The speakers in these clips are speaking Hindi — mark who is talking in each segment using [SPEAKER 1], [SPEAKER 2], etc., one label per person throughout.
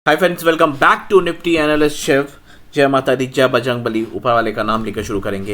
[SPEAKER 1] Hi friends, welcome back to Nifty analyst Shiv. जय माता दी, जय बजरंग बली। ऊपर वाले का नाम लेकर शुरू करेंगे।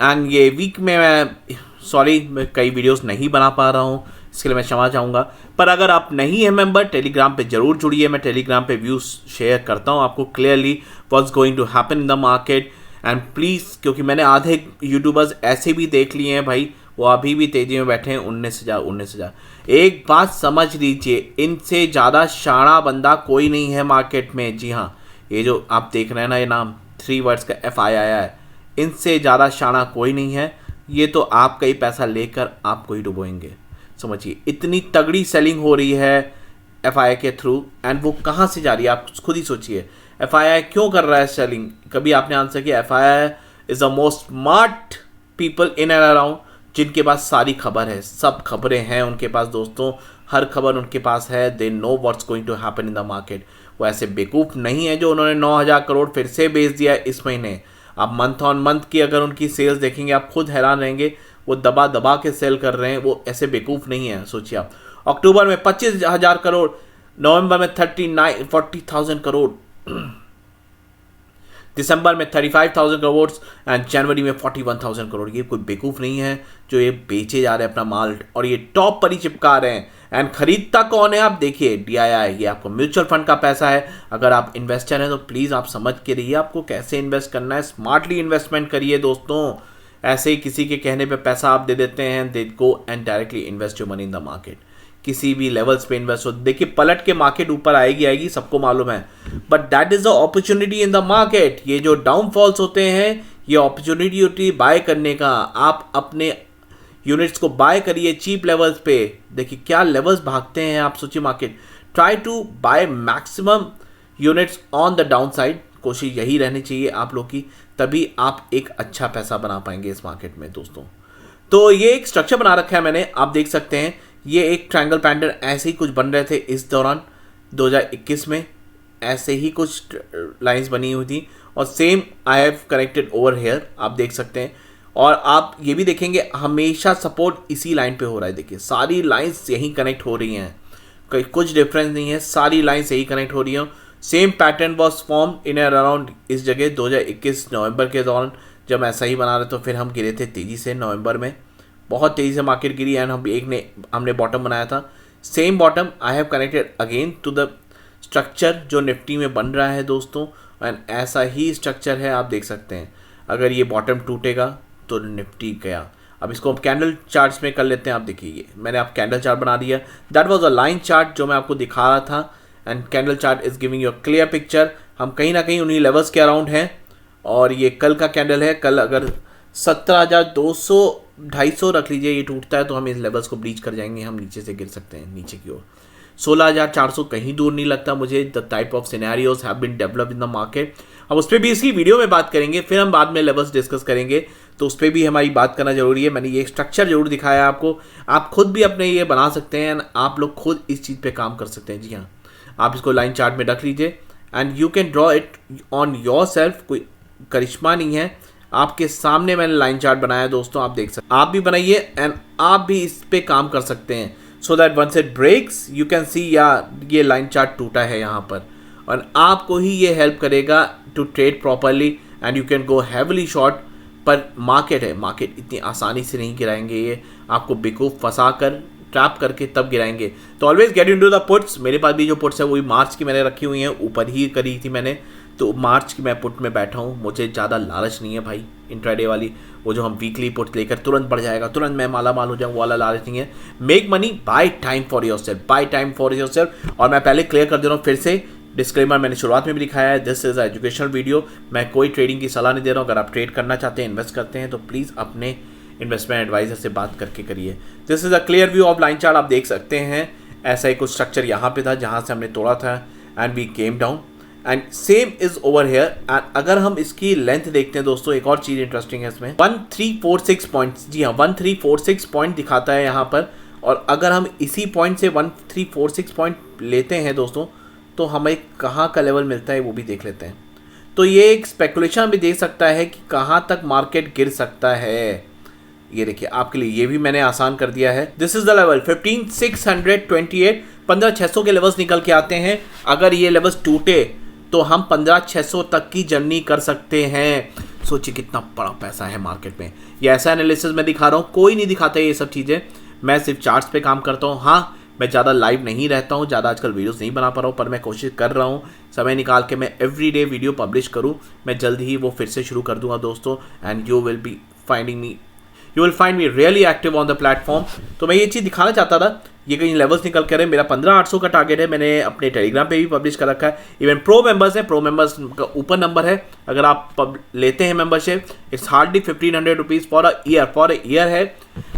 [SPEAKER 1] एंड ये वीक में मैं कई वीडियोस नहीं बना पा रहा हूँ, इसके लिए मैं क्षमा चाहूँगा। पर अगर आप नहीं हैं मेंबर, टेलीग्राम पे जरूर जुड़िए। मैं टेलीग्राम पे व्यूज़ शेयर करता हूँ आपको clearly what's going to happen in the market. And please, क्योंकि मैंने आधे यूट्यूबर्स ऐसे भी देख लिए हैं भाई, वो अभी भी तेजी में बैठे हैं। 19,000 एक बात समझ लीजिए, इनसे ज़्यादा शाना बंदा कोई नहीं है मार्केट में। जी हाँ, ये जो आप देख रहे हैं ना, ये नाम 3 वर्ड्स का FI आया है, इनसे ज़्यादा शाना कोई नहीं है। ये तो आपका ही पैसा लेकर आपको ही डुबोएंगे। समझिए, इतनी तगड़ी सेलिंग हो रही है FI के थ्रू। एंड वो कहाँ से जा रही है, आप खुद ही सोचिए। FI क्यों कर रहा है सेलिंग? कभी आपने आंसर किया? FI is the most smart people in and around, जिनके पास सारी खबर है, सब खबरें हैं उनके पास दोस्तों। हर खबर उनके पास है। They know what's going to happen in the market. वो ऐसे बेवकूफ़ नहीं है जो उन्होंने 9,000 करोड़ फिर से बेच दिया इस महीने। आप मंथ ऑन मंथ की अगर उनकी सेल्स देखेंगे, आप खुद हैरान रहेंगे। वो दबा दबा के सेल कर रहे हैं, वो ऐसे बेवकूफ़ नहीं है। सोचिए आप, अक्टूबर में 25,000 करोड़, नवंबर में 40,000 करोड़, दिसंबर में 35,000 करोड़ एंड जनवरी में 41,000 करोड़। ये कोई बेवकूफ़ नहीं है जो ये बेचे जा रहे हैं अपना माल, और ये टॉप पर ही चिपका रहे हैं। एंड खरीदता कौन है? आप देखिए, DII, ये आपको म्यूचुअल फंड का पैसा है। अगर आप इन्वेस्टर हैं तो प्लीज़ आप समझ के रहिए आपको कैसे इन्वेस्ट करना है। स्मार्टली इन्वेस्टमेंट करिए दोस्तों। ऐसे ही किसी के कहने पे पैसा आप दे देते हैं, they go and directly invest your money in the market. किसी भी लेवल्स पे इन्वेस्ट हो, देखिए पलट के मार्केट ऊपर आएगी, सबको मालूम है। But that is the opportunity in the market. ये जो डाउनफॉल्स होते हैं, ये अपॉर्चुनिटी होती है बाय करने का। आप अपने यूनिट्स को बाय करिए चीप लेवल्स पे। देखिए क्या लेवल्स भागते हैं, आप सोचिए market. Try to buy maximum units on the downside. कोशिश यही रहनी चाहिए आप लोग की, तभी आप एक अच्छा पैसा बना पाएंगे इस मार्केट में दोस्तों। तो ये एक स्ट्रक्चर बना रखा है मैंने, आप देख सकते हैं। ये एक ट्रायंगल पैटर्न ऐसे ही कुछ बन रहे थे इस दौरान 2021 में, ऐसे ही कुछ लाइंस बनी हुई थी। और same I have connected over here, आप देख सकते हैं। और आप ये भी देखेंगे हमेशा सपोर्ट इसी लाइन पे हो रहा है। देखिए सारी लाइंस यहीं कनेक्ट हो रही हैं, कोई कुछ डिफरेंस नहीं है, सारी लाइंस यही कनेक्ट हो रही हैं। Same pattern was form in and around इस जगह 2021 नवंबर के दौरान, जब ऐसा ही बना रहे तो फिर हम गिरे थे तेज़ी से। नवंबर में बहुत तेज़ी से मार्केट गिरी एंड हमने बॉटम बनाया था। Same bottom I have connected again to the structure जो निफ्टी में बन रहा है दोस्तों। एंड ऐसा ही स्ट्रक्चर है, आप देख सकते हैं। अगर ये बॉटम टूटेगा तो निफ्टी गया। अब इसको हम कैंडल चार्ट्स में कर लेते हैं। आप देखिए, ये मैंने आप कैंडल चार्ट बना दिया। That was a line chart जो मैं आपको दिखा रहा था। And candle chart is giving you a clear picture. हम कहीं ना कहीं उन्हीं लेवल्स के अराउंड हैं। और ये कल का कैंडल है। कल अगर 17,200 250 रख लीजिए, ये टूटता है तो हम इस लेवल्स को ब्रीच कर जाएंगे, हम नीचे से गिर सकते हैं नीचे की ओर। 16,400 कहीं दूर नहीं लगता मुझे। The type of scenarios have been develop in the market. हम उस पर भी इसी वीडियो में बात करेंगे, फिर हम बाद में लेवल्स डिस्कस करेंगे, तो उस पर भी हमारी बात करना जरूरी है। मैंने ये स्ट्रक्चर जरूर दिखाया आपको, आप खुद भी अपने ये बना सकते हैं। आप लोग खुद इस चीज़ पे काम कर सकते हैं। जी हाँ, आप इसको लाइन चार्ट में रख लीजिए and you can draw it on your self. कोई करिश्मा नहीं है, आपके सामने मैंने लाइन चार्ट बनाया दोस्तों, आप देख सकते हैं। आप भी बनाइए एंड आप भी इस पे काम कर सकते हैं, so that once it breaks you can see, या ये लाइन चार्ट टूटा है यहाँ पर, और आपको ही ये हेल्प करेगा to trade properly and you can go heavily short. पर मार्केट है, मार्केट इतनी आसानी से नहीं गिराएंगे, ये आपको बेवकूफ़ फंसा कर ट्रैप करके तब गिराएंगे। तो always get into the puts. मेरे पास भी जो पुट्स है वो भी मार्च की मैंने रखी हुई हैं, ऊपर ही करी थी मैंने, तो मार्च की मैं पुट में बैठा हूँ। मुझे ज़्यादा लालच नहीं है भाई इंट्राडे वाली, वो जो हम वीकली पुट लेकर तुरंत बढ़ जाएगा, तुरंत मैं माला माल हो जाऊँ, वाला लालच नहीं है। Make money, by time for your self, by time for your self. और मैं पहले क्लियर कर दे रहा हूँ फिर से, डिस्क्लेमर मैंने शुरुआत में भी दिखाया है, दिस इज़ एजुकेशनल वीडियो। मैं कोई ट्रेडिंग की सलाह नहीं दे रहा हूँ। अगर आप ट्रेड करना चाहते हैं, इन्वेस्ट करते हैं, तो प्लीज़ अपने इन्वेस्टमेंट एडवाइजर से बात करके करिए। This is a clear view of line chart, आप देख सकते हैं। ऐसा ही कुछ स्ट्रक्चर यहाँ पे था जहाँ से हमने तोड़ा था and we came down and same is over here. And अगर हम इसकी लेंथ देखते हैं दोस्तों, एक और चीज़ इंटरेस्टिंग है इसमें, 1346 पॉइंट्स। जी हाँ, 1346 पॉइंट दिखाता है यहाँ पर। और अगर हम इसी पॉइंट से 1346 पॉइंट लेते हैं दोस्तों, तो हमें कहाँ का लेवल मिलता है वो भी देख लेते हैं। तो ये एक स्पेकुलेशन भी दे सकता है कि कहाँ तक मार्केट गिर सकता है। ये देखिए आपके लिए ये भी मैंने आसान कर दिया है। दिस इज द लेवल 15,628, 15,600 के लेवल्स निकल के आते हैं। अगर ये लेवल्स टूटे तो हम 15,600 तक की जर्नी कर सकते हैं। सोचिए कितना बड़ा पैसा है मार्केट में। ये ऐसा एनालिसिस मैं दिखा रहा हूँ, कोई नहीं दिखाता ये सब चीज़ें, मैं सिर्फ चार्ट्स पे काम करता हूँ। हाँ, मैं ज़्यादा लाइव नहीं रहता हूँ, ज़्यादा आजकल वीडियोस नहीं बना पा रहा हूँ, पर मैं कोशिश कर रहा हूँ समय निकाल के मैं एवरीडे वीडियो पब्लिश करूँ। मैं जल्द ही वो फिर से शुरू कर दूंगा दोस्तों, and you will find me really active on the platform. तो मैं ये चीज़ दिखाना चाहता था। ये कहीं लेवल्स निकल कर रहे हैं। मेरा 15,800 का टारगेट है, मैंने अपने टेलीग्राम पे भी पब्लिश कर रखा है। इवन प्रो मेंबर्स हैं, प्रो मेंबर्स का ऊपर नंबर है। अगर आप लेते हैं membership, it's hardly 1,500 rupees for a year है।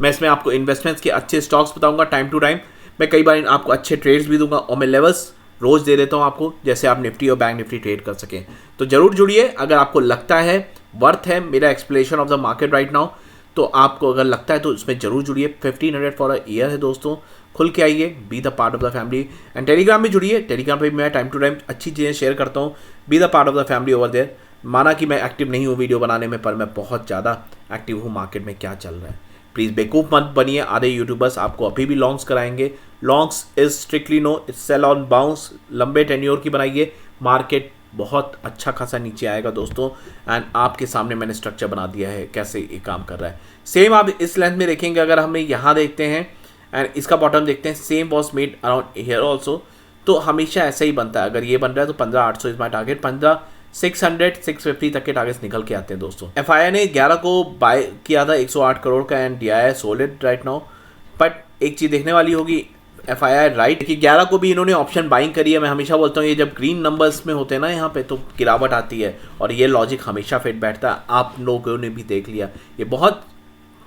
[SPEAKER 1] मैं इसमें आपको इन्वेस्टमेंट्स के अच्छे स्टॉक्स बताऊंगा टाइम टू टाइम। मैं कई बार आपको अच्छे ट्रेड्स भी दूंगा और मैं लेवल्स रोज़ दे देता हूँ आपको, जैसे आप निफ्टी और बैंक निफ्टी ट्रेड कर सकें। तो ज़रूर जुड़िए अगर आपको लगता है वर्थ है मेरा explanation of the market right now. तो आपको अगर लगता है तो इसमें जरूर जुड़िए। 1,500 फॉर अ ईयर है दोस्तों। खुल के आइए, B the part of the family. And Telegram में जुड़िए, टेलीग्राम पे भी मैं टाइम टू टाइम अच्छी चीज़ें शेयर करता हूँ। Be the part of the family over there. माना कि मैं एक्टिव नहीं हूँ वीडियो बनाने में, पर मैं बहुत ज़्यादा एक्टिव हूँ मार्केट में क्या चल रहा है। प्लीज़ बेवकूफ़ मत बनिए। आधे यूट्यूबर्स आपको अभी भी लॉन्ग्स कराएंगे। Longs is strictly no, it's sell on bounce. लंबे टेन्योर की बनाइए, मार्केट बहुत अच्छा खासा नीचे आएगा दोस्तों। एंड आपके सामने मैंने स्ट्रक्चर बना दिया है कैसे ये काम कर रहा है। सेम आप इस लेंथ में देखेंगे, अगर हमें यहाँ देखते हैं एंड इसका बॉटम देखते हैं, same was made around here also. तो हमेशा ऐसा ही बनता है। अगर ये बन रहा है तो 15,800 इज माई टारगेट। 15,600 650 तक के टारगेट्स निकल के आते हैं दोस्तों। FII ने 11 को बाय किया था 108 करोड़ का, and DII sold it right now. But एक चीज़ देखने वाली होगी, FII राइट कि 11 को भी इन्होंने ऑप्शन बाइंग करी है। मैं हमेशा बोलता हूँ ये जब ग्रीन नंबर्स में होते हैं ना यहाँ पे, तो गिरावट आती है, और ये लॉजिक हमेशा फिट बैठता है। आप लोगों ने भी देख लिया, ये बहुत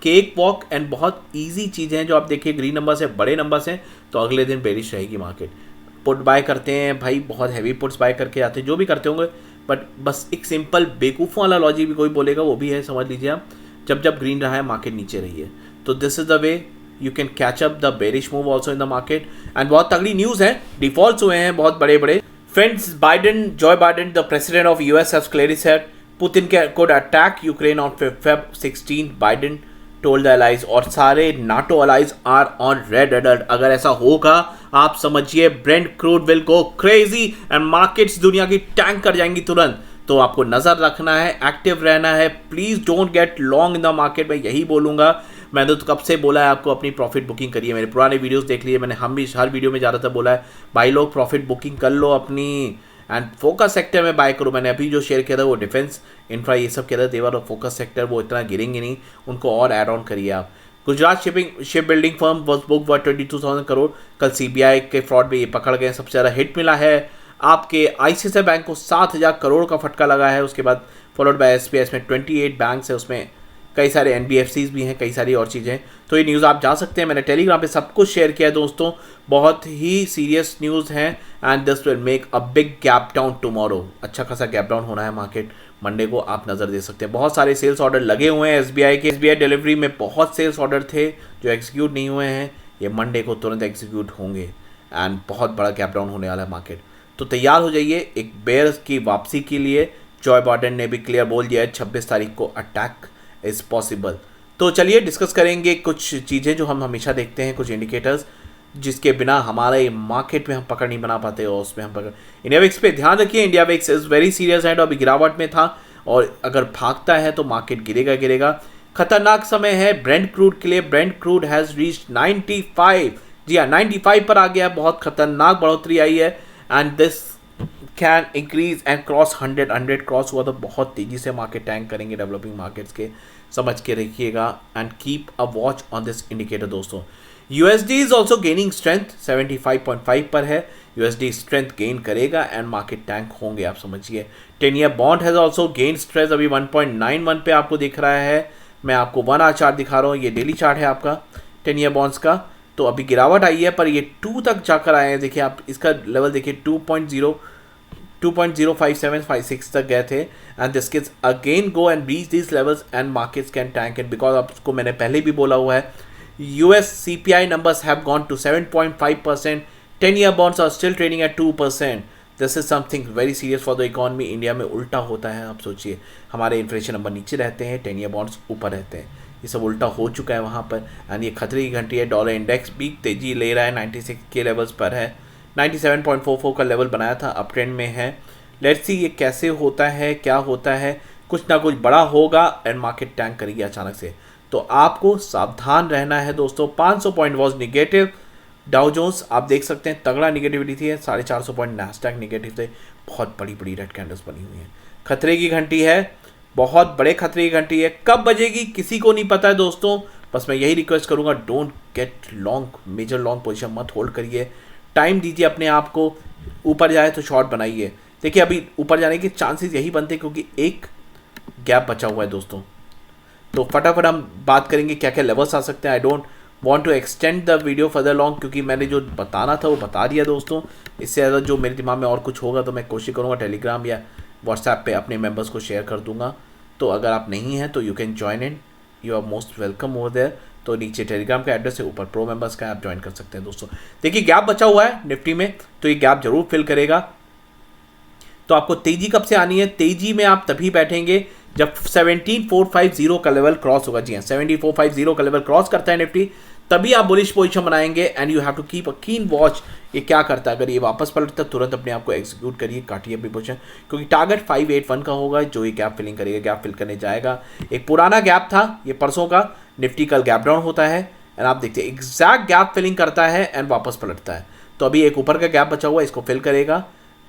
[SPEAKER 1] केक वॉक एंड बहुत ईजी चीज़ें हैं जो आप देखिए। ग्रीन नंबर से बड़े नंबर्स हैं तो अगले दिन बेरिश रहेगी मार्केट। पुट बाय करते हैं भाई, बहुत हैवी पुट्स बाय करके आते हैं, जो भी करते होंगे। बट बस एक सिंपल बेवकूफ़ों वाला लॉजिक भी कोई बोलेगा वो भी है, समझ लीजिए आप। जब ग्रीन रहा है मार्केट नीचे रही है, तो this is the way you can catch up the bearish move also in the market. And बहुत तगड़ी न्यूज़ है, डिफॉल्ट्स हुए हैं बहुत बड़े बड़े। Friends, Joy Biden the president of US has clearly said Putin could attack Ukraine on Feb 16. Biden told the allies, और सारे NATO allies are on red alert। अगर ऐसा होगा आप समझिए Brent crude will go crazy and markets दुनिया की टैंक कर जाएंगी तुरंत। तो आपको नज़र रखना है, एक्टिव रहना है। Please don't get long in the market. मैं यही बोलूँगा, मैंने तो कब से बोला है आपको अपनी प्रॉफिट बुकिंग करिए। मेरे पुराने वीडियोस देख लिए, मैंने हम भी हर वीडियो में ज़्यादातर बोला है भाई लोग प्रॉफिट बुकिंग कर लो अपनी, एंड फोकस सेक्टर में बाय करो। मैंने अभी जो शेयर किया था वो डिफेंस इंफ्रा ये सब किया था, देवर और फोकस सेक्टर वो इतना गिरेंगे नहीं, उनको और ऐड ऑन करिए आप। Gujarat ship building firm was book for 22,000 crore. कल CBI के फ्रॉड में ये पकड़ गए, सबसे ज़्यादा हिट मिला है। आपके ICICI बैंक को 7,000 करोड़ का फटका लगा है। उसके बाद फॉलोड बाय SBI, इसमें 28 बैंक्स है, उसमें कई सारे NBFCs भी हैं, कई सारी और चीज़ें हैं। तो ये न्यूज़ आप जा सकते हैं, मैंने टेलीग्राम पे सब कुछ शेयर किया है दोस्तों। बहुत ही सीरियस न्यूज़ हैं and this will make a big gap down tomorrow. अच्छा खासा गैप डाउन होना है मार्केट। मंडे को आप नज़र दे सकते हैं। बहुत सारे सेल्स ऑर्डर लगे हुए हैं SBI के। SBI डिलीवरी में बहुत सेल्स ऑर्डर थे जो एग्जीक्यूट नहीं हुए हैं, ये मंडे को तुरंत एग्जीक्यूट होंगे एंड बहुत बड़ा गैप डाउन होने वाला है मार्केट। तो तैयार हो जाइए एक बेयर की वापसी के लिए। जॉय बाइडेन ने भी क्लियर बोल दिया है 26 तारीख को अटैक इज़ पॉसिबल। तो चलिए डिस्कस करेंगे कुछ चीज़ें जो हम हमेशा देखते हैं, कुछ इंडिकेटर्स जिसके बिना हमारे मार्केट में हम पकड़ नहीं बना पाते, और उसमें हम पकड़। इंडिया विक्स पे ध्यान रखिए, India VIX is very serious है, अभी गिरावट में था, और अगर भागता है तो मार्केट गिरेगा। खतरनाक समय है ब्रेंट क्रूड के लिए। ब्रेंट क्रूड हैज़ रीच्ड 95, जी हाँ 95 पर आ गया। बहुत खतरनाक बढ़ोतरी आई है and this can increase and cross 100 cross हुआ तो बहुत तेज़ी से मार्केट टैंक करेंगे डेवलपिंग मार्केट्स के, समझ के रखिएगा। And keep a watch on this indicator दोस्तों। USD is also gaining strength, 75.5 पर है। USD स्ट्रेंथ गेन करेगा एंड मार्केट टैंक होंगे, आप समझिए। 10 year bond has also gain strength, अभी 1.91 पे आपको दिख रहा है। मैं आपको 1 आवर चार्ट दिखा रहा हूँ, ये डेली चार्ट है आपका 10 ईयर बॉन्ड्स का। तो अभी गिरावट आई है, पर ये 2 तक जाकर आए हैं। देखिए आप इसका लेवल देखिए 2.05756 तक गए थे and this kids again go and reach this levels and markets can tank it, because आपको मैंने पहले भी बोला हुआ है US CPI numbers have gone to 7.5%. 10-year bonds are still trading at 2%. This is something very serious for the economy. India में उल्टा होता है, आप सोचिए हमारे इन्फ्लेशन नंबर नीचे रहते हैं, 10-year bonds ऊपर रहते हैं। ये सब उल्टा हो चुका है वहाँ पर। एंड ये खतरे की घंटी है। डॉलर इंडेक्स भी तेज़ी ले रहा है, 96 के लेवल्स पर है, 97.44 का लेवल बनाया था, अप ट्रेंड में है। लेट्स सी ये कैसे होता है, क्या होता है, कुछ ना कुछ बड़ा होगा एंड मार्केट टैंक करेगी अचानक से। तो आपको सावधान रहना है दोस्तों। 500 point was negative. Dow Jones आप देख सकते हैं तगड़ा निगेटिविटी थी, 450 पॉइंट नैस्डैक निगेटिव थे। बहुत बड़ी बड़ी रेड कैंडल्स बनी हुई हैं। खतरे की घंटी है, बहुत बड़े खतरे की घंटी है। कब बजेगी किसी को नहीं पता है दोस्तों। बस मैं यही रिक्वेस्ट करूंगा, don't get long, major long position मत होल्ड करिए। टाइम दीजिए अपने आप को। ऊपर जाए तो शॉर्ट बनाइए। देखिए अभी ऊपर जाने के चांसेस यही बनते हैं क्योंकि एक गैप बचा हुआ है दोस्तों। तो फटाफट हम बात करेंगे क्या क्या लेवल्स आ सकते हैं। I don't want to extend the video further long, क्योंकि मैंने जो बताना था वो बता दिया दोस्तों। इससे ज़्यादा जो मेरे दिमाग में और कुछ होगा तो मैं कोशिश करूँगा टेलीग्राम या व्हाट्सएप पे अपने मेंबर्स को शेयर कर दूंगा। तो अगर आप नहीं हैं तो you can join in, you are most welcome over there. तो नीचे टेलीग्राम का एड्रेस है, ऊपर प्रो मेंबर्स का आप ज्वाइन कर सकते हैं दोस्तों। देखिए गैप बचा हुआ है निफ्टी में, तो ये गैप जरूर फिल करेगा। तो आपको तेजी कब से आनी है? तेजी में आप तभी बैठेंगे जब 17450 का लेवल क्रॉस होगा। जी हाँ, 17450 का लेवल क्रॉस करता है निफ्टी, तभी आप बुलिश पोजीशन बनाएंगे। And you have to keep a keen watch, ये क्या करता है। अगर ये वापस पलटता है तुरंत अपने आप को एग्जीक्यूट करिए, काटिए अपनी पोजीशन, क्योंकि टारगेट 581 का होगा जो ये गैप फिलिंग करेगा, गैप फिल करने जाएगा। एक पुराना गैप था ये परसों का, निफ्टी कल गैप डाउन होता है एंड आप देखते हैं एग्जैक्ट गैप फिलिंग करता है एंड वापस पलटता है। तो अभी एक ऊपर का गैप बचा हुआ है, इसको फिल करेगा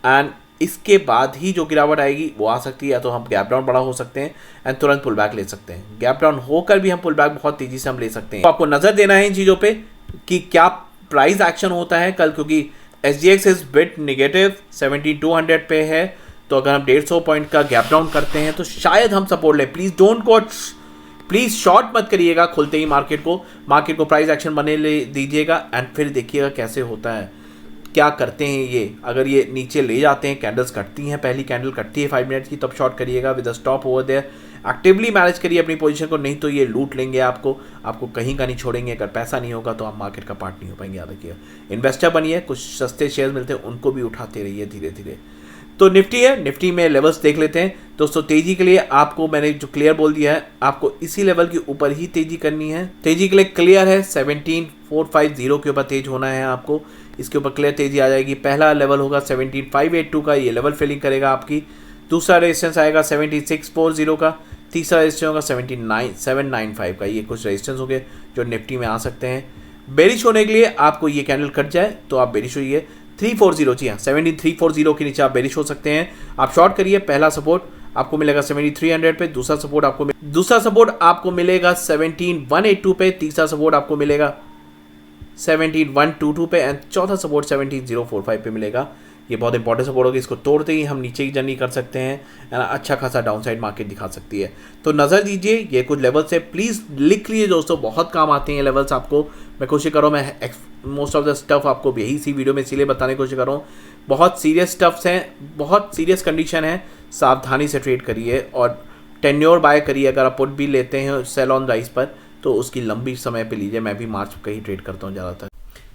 [SPEAKER 1] एंड इसके बाद ही जो गिरावट आएगी वो आ सकती है। या तो हम गैप डाउन बड़ा हो सकते हैं एंड तुरंत पुल बैक ले सकते हैं। गैप डाउन होकर भी हम पुल बैक बहुत तेजी से हम ले सकते हैं। तो आपको नजर देना है इन चीज़ों पे कि क्या प्राइस एक्शन होता है कल, क्योंकि SGX इज बिट निगेटिव 17200 पे है। तो अगर हम 150 पॉइंट का गैप डाउन करते हैं तो शायद हम सपोर्ट लें। Please don't go, please short मत करिएगा खुलते ही मार्केट को प्राइस एक्शन बने ले दीजिएगा एंड फिर देखिएगा कैसे होता है, क्या करते हैं ये। अगर ये नीचे ले जाते हैं, कैंडल्स कटती हैं, पहली कैंडल कटती है 5 मिनट की, तब शॉर्ट करिएगा with a stop over there. Actively manage करिए अपनी पोजीशन को, नहीं तो ये लूट लेंगे आपको कहीं का नहीं छोड़ेंगे। अगर पैसा नहीं होगा तो आप मार्केट का पार्ट नहीं हो पाएंगे। याद रखिएगा, इन्वेस्टर बनिए, कुछ सस्ते शेयर मिलते हैं उनको भी उठाते रहिए धीरे धीरे। तो निफ्टी है, निफ्टी में लेवल्स देख लेते हैं दोस्तों। तेजी के लिए आपको मैंने जो क्लियर बोल दिया है, आपको इसी लेवल के ऊपर ही तेजी करनी है। तेजी के लिए क्लियर है 17450 के ऊपर तेज होना है आपको, इसके ऊपर क्लियर तेजी आ जाएगी। पहला लेवल होगा 17582 का, ये लेवल फिलिंग करेगा आपकी। दूसरा रेजिस्टेंस आएगा 17640 का, तीसरा रेजिस्टेंस होगा 79795 का। ये कुछ रेजिस्टेंस होंगे जो निफ्टी में आ सकते हैं। बेरिश होने के लिए आपको ये कैंडल कट जाए तो आप बेरिश होइए। 340, जी हाँ 17340 के नीचे आप बेरिश हो सकते हैं। आप शॉर्ट करिए। पहला सपोर्ट आपको मिलेगा 7300 पे, दूसरा सपोर्ट आपको मिलेगा 17182 पे, तीसरा सपोर्ट आपको मिलेगा 17122 पे एंड चौथा सपोर्ट 17045 पे मिलेगा। ये बहुत इंपॉर्टेंट सपोर्ट होगा, इसको तोड़ते ही हम नीचे की जर्नी कर सकते हैं एंड अच्छा खासा डाउनसाइड मार्केट दिखा सकती है। तो नज़र दीजिए, ये कुछ लेवल्स है, प्लीज़ लिख लीजिए दोस्तों, बहुत काम आते हैं ये लेवल्स आपको। मैं कोशिश कर रहा हूँ, मैं मोस्ट ऑफ द स्टफ आपको यही इसी वीडियो में इसीलिए बताने की कोशिश कर रहा हूँ। बहुत सीरियस स्टफ्स हैं, बहुत सीरियस कंडीशन है, सावधानी से ट्रेड करिए और टेन्योर बाय करिए। अगर आप पुट भी लेते हैं सेल ऑन राइस पर तो उसकी लंबी समय पे लीजिए। मैं भी मार्च का ही ट्रेड करता हूँ ज़्यादातर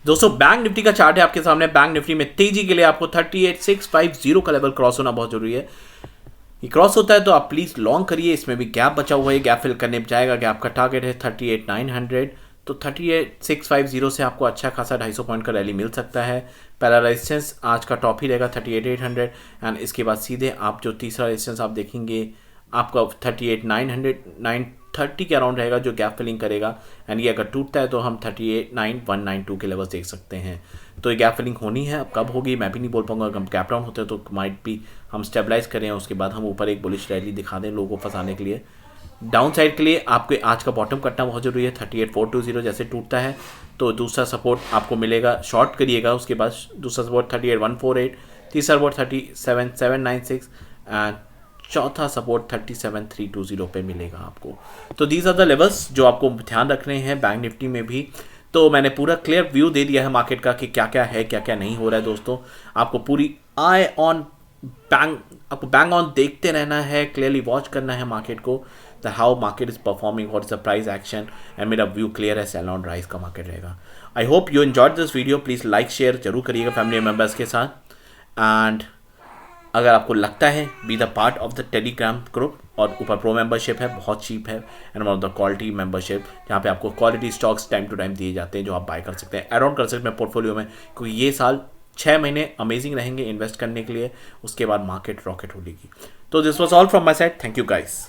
[SPEAKER 1] दोस्तों। बैंक निफ्टी का चार्ट है आपके सामने। बैंक निफ्टी में तेजी के लिए आपको 38650 का लेवल क्रॉस होना बहुत जरूरी है। ये क्रॉस होता है तो आप प्लीज़ लॉन्ग करिए। इसमें भी गैप बचा हुआ है, गैप फिल करने जाएगा। गैप का टारगेट है 38900, तो 38650 से आपको अच्छा खासा 250 पॉइंट का रैली मिल सकता है। पहला रेजिस्टेंस आज का टॉप ही रहेगा 38800 एंड इसके बाद सीधे आप जो तीसरा रेजिस्टेंस आप देखेंगे आपका 38900 930 के अराउंड रहेगा जो गैप फिलिंग करेगा एंड ये अगर टूटता है तो हम 38192 के लेवल देख सकते हैं। तो ये गैप फिलिंग होनी है, अब कब होगी मैं भी नहीं बोल पाऊंगा। अगर हम गैप डाउन होते हैं तो माइट भी हम स्टेबलाइज करें, उसके बाद हम ऊपर एक बुलिश रैली दिखा दें लोगों को फंसाने के लिए। डाउन साइड के लिए आपके आज का बॉटम कटना बहुत जरूरी है। 38420 जैसे टूटता है तो दूसरा सपोर्ट आपको मिलेगा, शॉर्ट करिएगा। उसके बाद दूसरा सपोर्ट 38148, तीसरा सपोर्ट 37796 एंड चौथा सपोर्ट 37320 पे मिलेगा आपको। तो दीज आर द लेवल्स जो आपको ध्यान रखने हैं बैंक निफ्टी में भी। तो मैंने पूरा क्लियर व्यू दे दिया है मार्केट का कि क्या क्या है, क्या क्या नहीं हो रहा है दोस्तों। आपको पूरी आई ऑन बैंग, आपको बैंग ऑन देखते रहना है, क्लियरली वॉच करना है मार्केट को, the how market is performing, what is the price action and मेरा व्यू क्लियर है, सेल ऑन राइज का मार्केट रहेगा। I hope you enjoyed this video. Please like share जरूर करिएगा फैमिली मेम्बर्स के साथ एंड अगर आपको लगता है be the part of the Telegram group, और ऊपर प्रो मेंबरशिप है, बहुत चीप है, and one of the quality membership जहाँ पे आपको quality stocks time to time दिए जाते हैं जो आप बाय कर सकते हैं, एड ऑन कर सकते हैं पोर्टफोलियो में, क्योंकि ये साल 6 महीने अमेजिंग रहेंगे इन्वेस्ट करने के लिए, उसके बाद मार्केट रॉकेट होगी। तो this was all from my side, thank you guys.